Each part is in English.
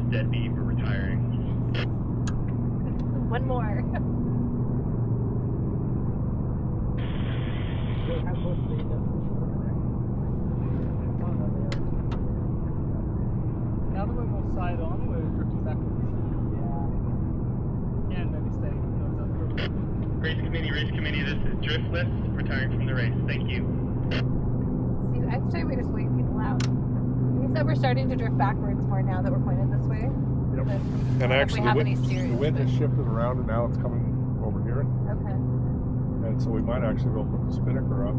deadbeat, we're retiring. One more. Now that we're more side on, we're drifting backwards. Yeah. And maybe stay. Race committee, this is Driftless, retiring from the race. Thank you. See, I'd say we just wait people out. You said we're starting to drift backwards more now that we're pointed this way. Yep. But And actually, the wind has shifted around, and now it's coming over here. Okay. And so we might actually go put the spinnaker up,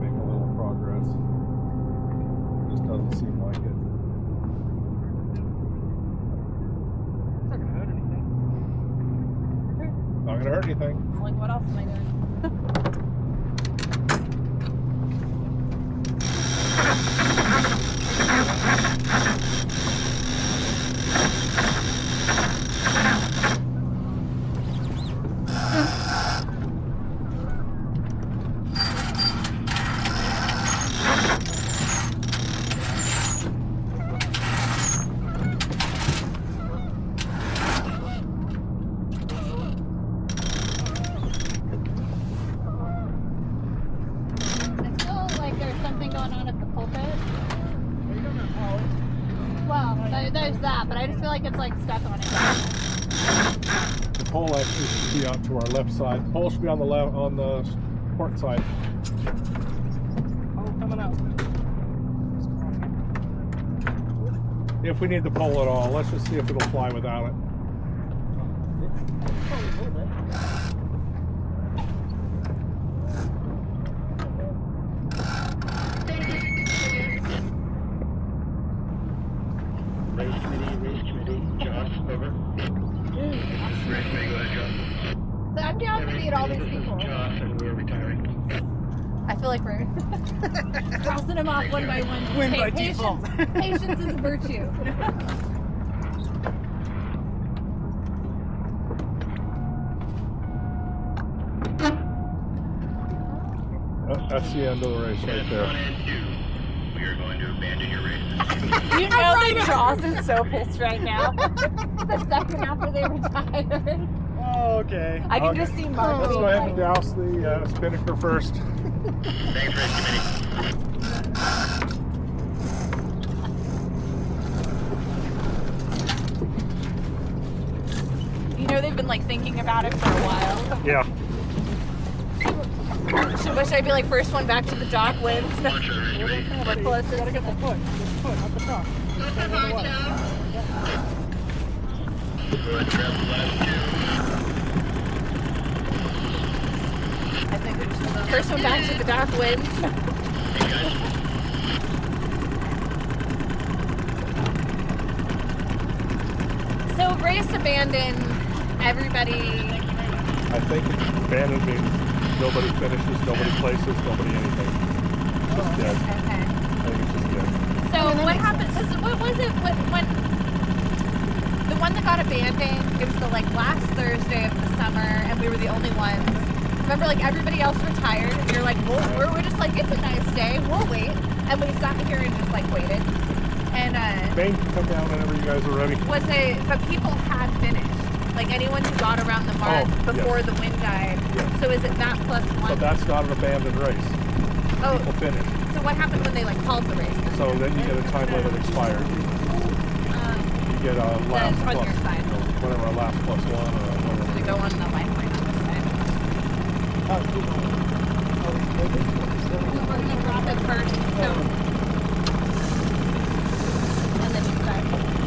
make a little progress. Just doesn't seem like it. It's not going to hurt anything. Not gonna hurt anything. Like, what else am I doing? There's that, but I just feel like it's like stuck on it. The pole actually should be out to our left side. The pole should be on the left, on the port side. Oh, coming out. If we need the pole at all, let's just see if it'll fly without it. Race committee, Josh, over. Race committee, go ahead, Josh. So I'm down to meet all these people. Josh, and we're retiring. I feel like we're crossing them off one by one. Win by default. Patience is a virtue. That's the end of the race right there. We are going to abandon your race. You know that Joss is so pissed right now. The second after they retired. Oh, okay. I can just see Mark. Let's go ahead and douse the spinnaker first. Thanks, race committee. You know they've been like thinking about it for a while. Yeah. Should I be like first one back to the dock wins? We're closest. Gotta get the foot. Get the foot, not the top. I think first one back to the dock wins. So race abandoned. Everybody. I think abandoned means nobody finishes, nobody places, nobody anything. Just dead. Okay. I think it's just dead. So what happened? What was it when the one that got abandoned? It was the like last Thursday of the summer, and we were the only ones. Remember, like everybody else retired, and you're like, well, we're just like, it's a nice day, we'll wait, and we sat here and just like waited. And Bane can come down whenever you guys are ready. but people had finished. Like anyone who got around the mark before the wind died. Yes. So is it that plus one? But that's not an abandoned race. Oh, People finish. so what happened when they like called the race? So then you get a time limit expired. You get a last on plus, your side. whatever, a last plus one or whatever. To go on the lifeline on this side. You drop it first, so and then you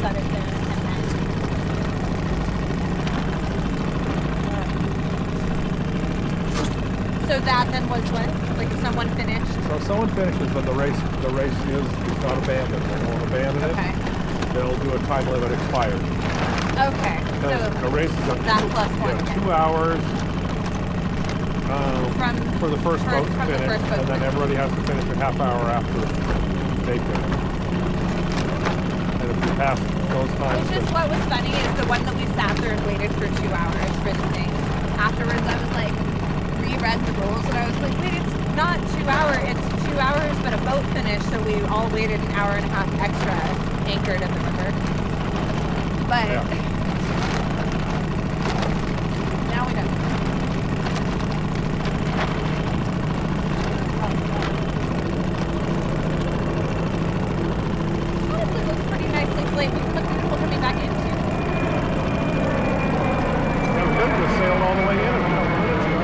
set it there, and then so that then was what? Like if someone finished? So if someone finishes, then the race is not abandoned. They won't abandon it. Okay. They'll do a time limit expired. Okay. Because So the race is that plus one. 2 hours for the first boat to finish, and then everybody has to finish a half hour after they finish. And if you pass those times, It's just what was funny is the one that we sat there and waited for 2 hours for the thing. Afterwards, I was like, reread the rules, and I was like, wait, it's not 2 hours, it's 2 hours, but a boat finished, so we all waited an hour and a half extra anchored in the river. But now we know. Honestly, it looks pretty nicely slayed. We look beautiful coming back into. Yeah, we could have just sailed all the way in a couple minutes ago.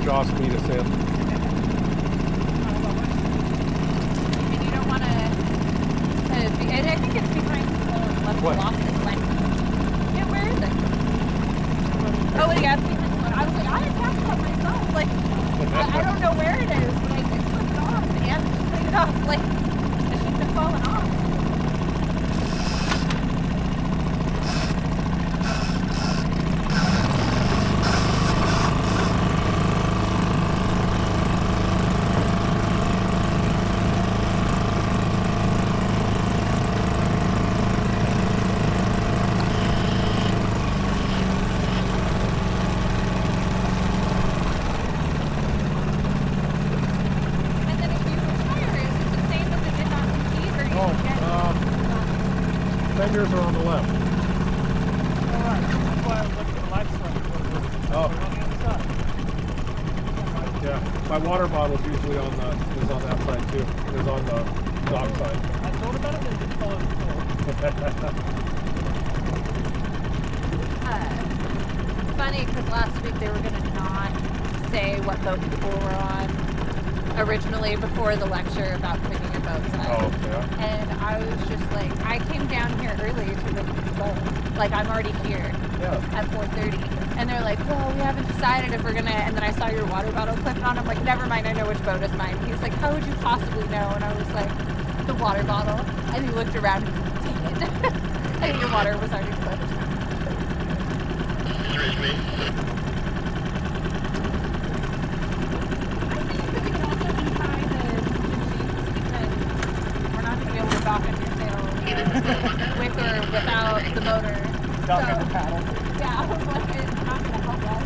Joss lead us in. And you don't want to be, and I think it's behind left What? lost it. Like, yeah, where is it? Oh, yeah, it's behind the I was like, I had passed that myself. Like, I don't know where it is, but I did flip it off, and clean it off. Like, it shouldn't have fallen off. Fenders are on the left. Alright, that's why I was looking at the light switch. Oh. On the other side. Yeah, my water bottle's usually on the is on that side too. Is on the dock side. I told about it, they didn't follow the rule. Funny, because last week they were going to not say what boat people were on originally before the lecture about cleaning your boats up. Oh, yeah. And I was just like, I came down here early to look at the boat. Like, I'm already here at 4:30. And they're like, well, we haven't decided if we're going to, and then I saw your water bottle clipped on. I'm like, never mind, I know which boat is mine. He's like, how would you possibly know? And I was like, the water bottle. And he looked around and dang it. And your water was already clipped. Excuse me. We're not going to be able to dock on your sail with or without the motor. Duck in the paddle. Yeah, I was like, it's not gonna help us.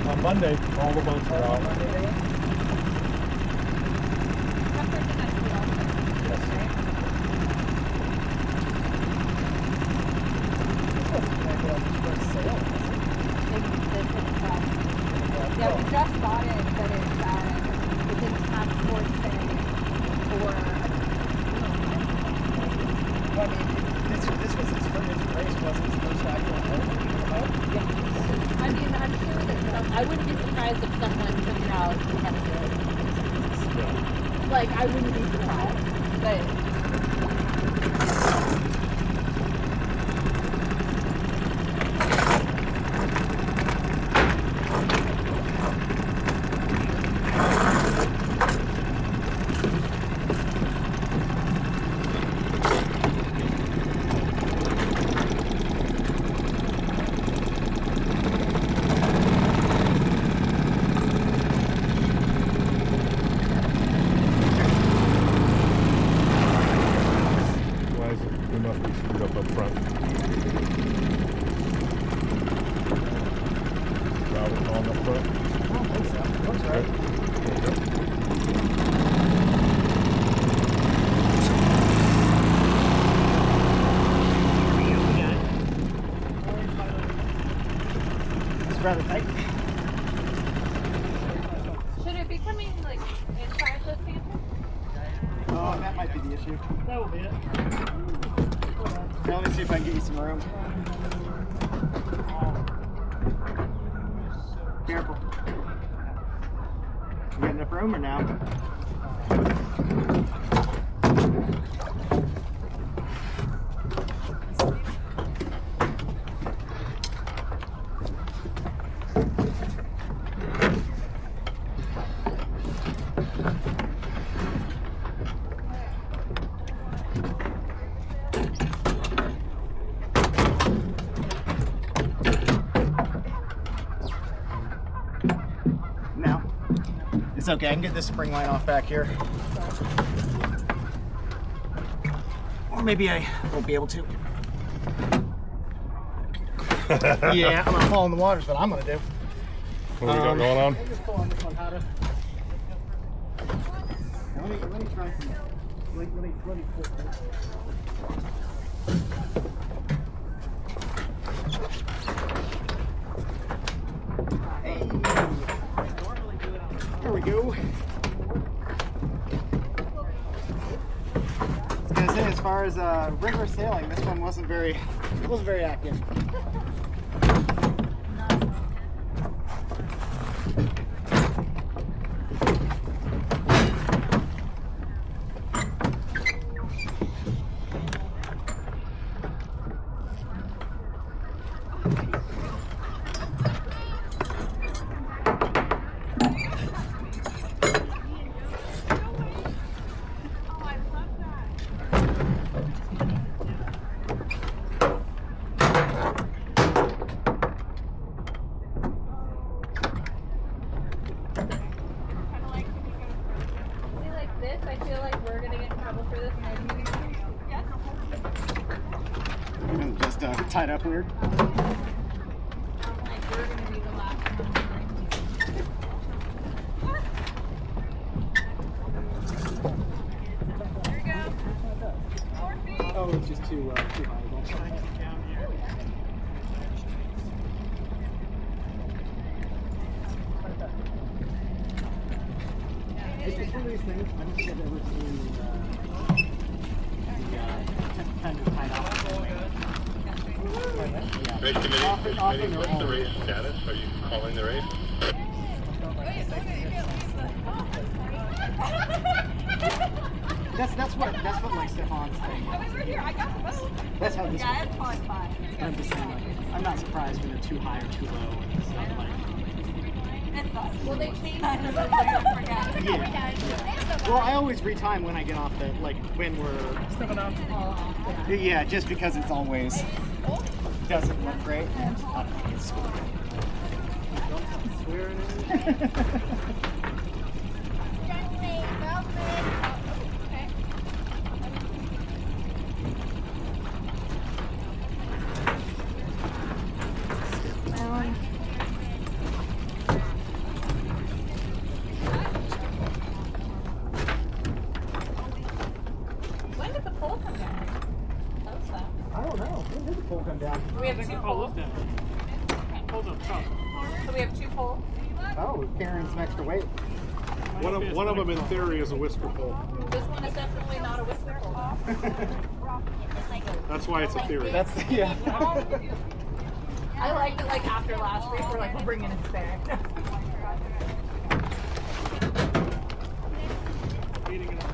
On Monday, all the boats are out. Yeah, we just bought it, but it didn't have sports thing or. Well, I mean, this was his first race, wasn't his first actual race? Yeah. I mean, I'm sure that I wouldn't be surprised if someone took it out and kept it. Yeah. Like, I wouldn't be surprised, but. We must be screwed up front. Travel on up front. Oh, thanks, Sam. Looks right. There you go. It's rather tight. Should it be coming, like, inside the Santa? Oh, that might be the issue. That will be it. Now, let me see if I can get you some room. Careful. You got enough room or now? Now, it's okay. I can get this spring line off back here. Or maybe I won't be able to. Yeah, I'm gonna fall in the waters, but I'm gonna do. What do we got going on? Just pull on this one harder. Let me try some. Let me pull it. Hey. There we go. I was gonna say, as far as river sailing, this one wasn't very active. tied up weird. Like we're gonna be the last one. There we go. 4 feet. Oh, it's just too high. It's just one of these things. I don't think I've ever seen the tender tied off. Race committee, Often what's the they're race status? Are you calling the race? That's what like Stefan's thing. That's how this Yeah, it's probably fine. I'm just saying, like, I'm not surprised when they're too high or too low and stuff like. Well, they changed it. Yeah. Well, I always retime when I get off the when we're Stepping up. yeah, just because it's always doesn't look great and I don't think it's cool. Swearing in. When did the pole come down? That's that. I don't know. When did the pole come down? We have 2 poles. Hold up top. So we have 2 poles. Oh, carrying some extra weight. One of them in theory is a whisker pole. This one is definitely not a whisker pole. That's why it's a theory. That's yeah. I liked it like after last week. We're like, we're bringing a spare. Beating it up.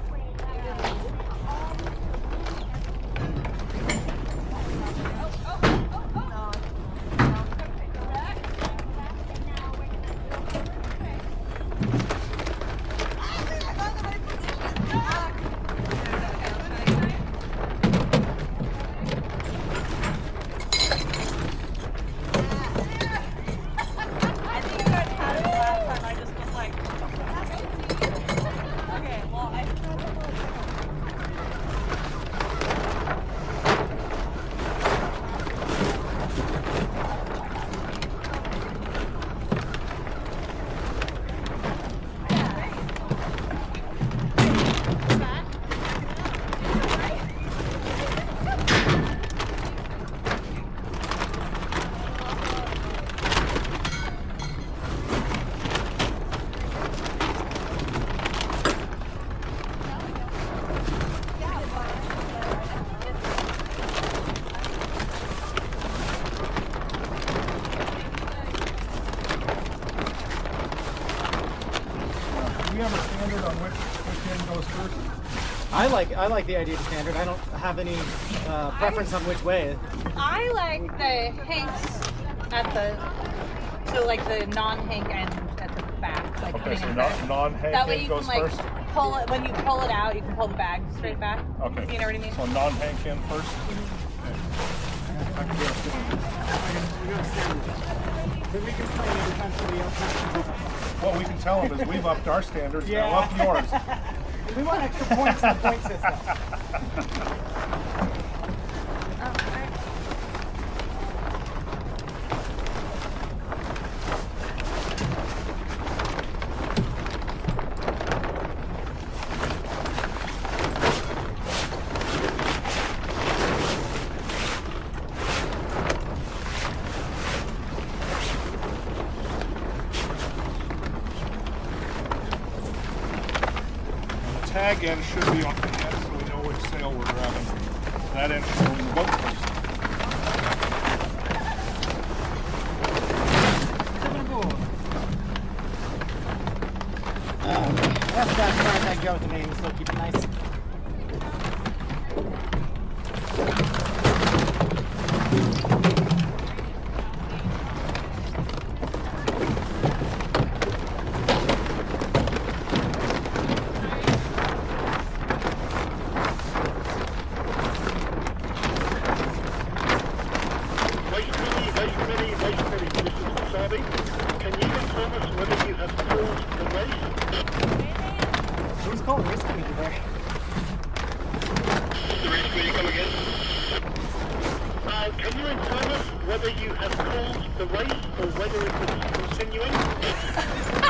Do we have a standard on which end goes first? I like the idea of standard. I don't have any preference on which way. I like the Hanks at the, so like the non-Hank end at the back. Like Okay, so coming in first. non-Hank That way end you goes can like first? pull it, when you pull it out, you can pull the bag straight back. Okay. You know what I mean? So non-Hank end first? Then we can play every time somebody else has to. What we can tell them is we've upped our standards, now Yeah. up yours. We want extra points in the point system. Tag end should be on the end so we know which sail we're grabbing. That end should be on the boat first. That's as far as I go with the name, so keep it nice. Race committee, this is Sabi. Can you inform us whether you have called the race? Who's calling race committee there? The race committee come again? Can you inform us whether you have called the race or whether it is continuing?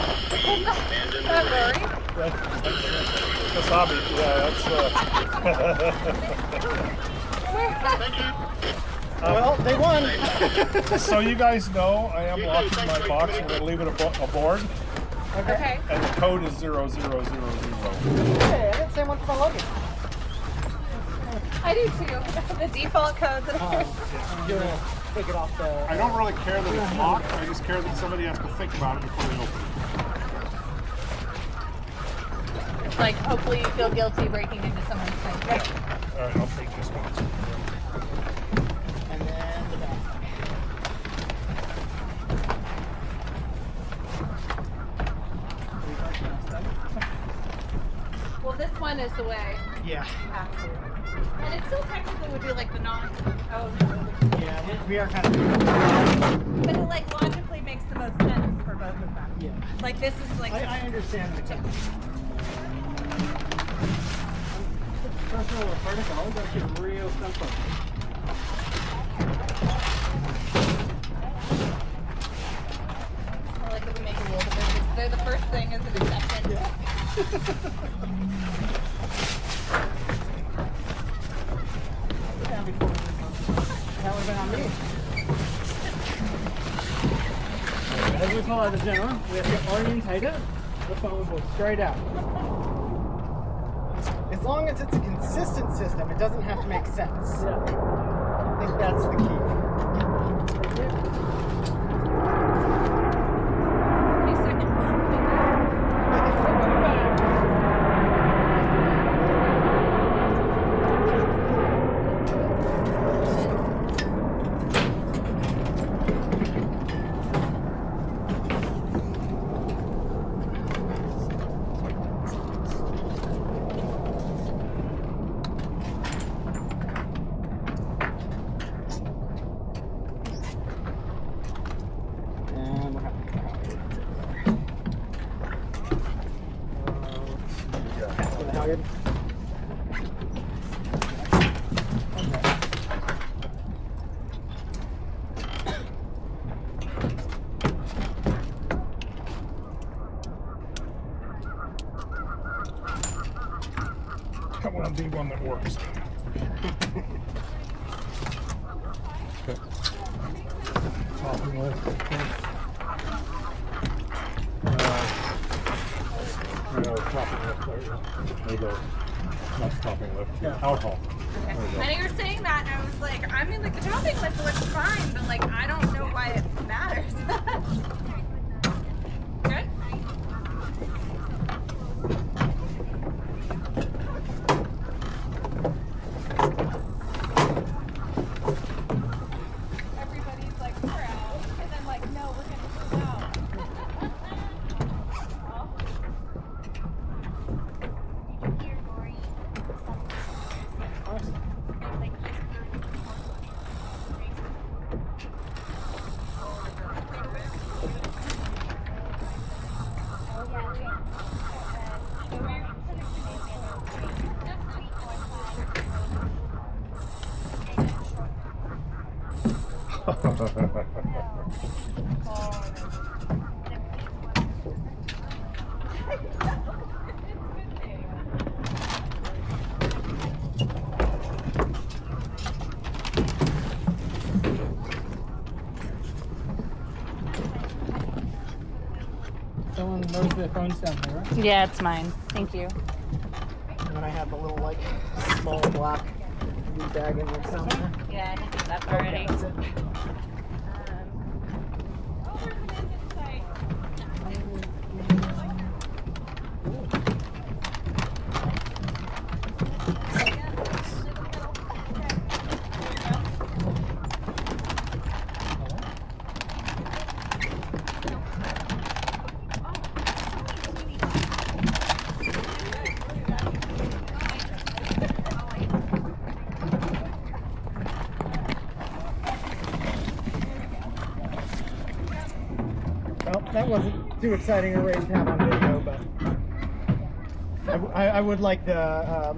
That Rory? Wasabi, yeah, Thank you. Well, they won. so you guys know I am locking my box. We're going to leave it aboard. Okay. And the code is 0000. Hey, I didn't say much for my luggage. I do too. The default code that I You're gonna take it off the. I don't really care that it's locked. I just care that somebody has to think about it before they open it. like, hopefully you feel guilty breaking into someone's thing. All right, I'll take this one. And then the back. Well, this one is the way Yeah. you have to. And it still technically would be like the non. Oh, Yeah, we are kind of. but it like logically makes the most sense for both of them. Yeah. Like this is like. I understand the technique. Professional vertical, that shit real simple. I like that we make a rule that they're the first thing as an exception. Yeah. Before this one. That would have been on me. As we pull out the general, we have to orientate it. The phone will go straight out. As long as it's a consistent system, it doesn't have to make sense. Yeah. I think that's the key. Okay, second. And we'll have to go out. How good? I want to be one that works. Okay. Topping lift. Topping lift. There you go. Not topping lift. Yeah. Alcohol. Okay. There you go. I know you were saying that, and I was like, I mean, like the topping lift looks fine, but like I don't know why it matters. Good. Everybody's like proud, and then like, no, we're gonna move out. Someone knows their phone's down there, right? Yeah, it's mine. Thank you. And then I have the little, like, small black bag in there somewhere. Yeah, I think that's Okay, already. that's it. Oh, there's an engine sight. Well, that wasn't too exciting a race to have on video, but I would like the